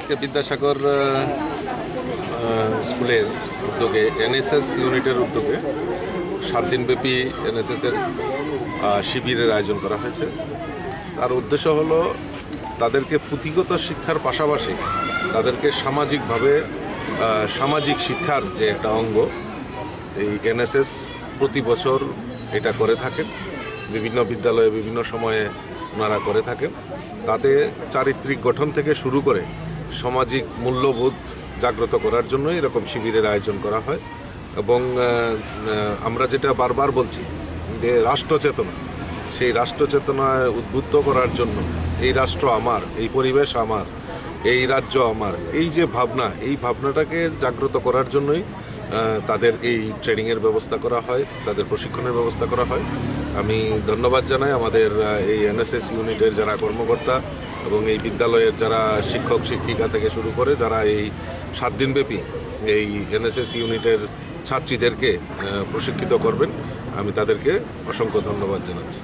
আজকে বিদ্যাসাগর স্কুলের উদ্যোগে এনএসএস ইউনিটের উদ্যোগে 7 দিনব্যাপী এনএসএসের শিবিরের আয়োজন করা হয়েছে। তার উদ্দেশ্য হলো তাদেরকে পুঁথিগত শিক্ষার পাশাপাশি তাদেরকে সামাজিকভাবে সামাজিক শিক্ষার যে একটা অঙ্গ, এই এনএসএস প্রতি বছর এটা করে থাকেন, বিভিন্ন বিদ্যালয়ে বিভিন্ন সময়ে ওনারা করে থাকেন। তাতে চারিত্রিক গঠন থেকে শুরু করে সামাজিক মূল্যবোধ জাগ্রত করার জন্য এরকম শিবিরের আয়োজন করা হয়। এবং আমরা যেটা বারবার বলছি যে রাষ্ট্রচেতনা, সেই রাষ্ট্রচেতনায় উদ্বুদ্ধ করার জন্য এই রাষ্ট্র আমার, এই পরিবেশ আমার, এই রাজ্য আমার, এই যে ভাবনা, এই ভাবনাটাকে জাগ্রত করার জন্যই তাদের এই ট্রেনিংয়ের ব্যবস্থা করা হয়, তাদের প্রশিক্ষণের ব্যবস্থা করা হয়। আমি ধন্যবাদ জানাই আমাদের এই এনএসএস ইউনিটের যারা কর্মকর্তা এবং এই বিদ্যালয়ের যারা শিক্ষক শিক্ষিকা থেকে শুরু করে যারা এই 7 দিনব্যাপী এই এনএসএস ইউনিটের ছাত্রীদেরকে প্রশিক্ষিত করবেন। আমি তাদেরকে অসংখ্য ধন্যবাদ জানাচ্ছি।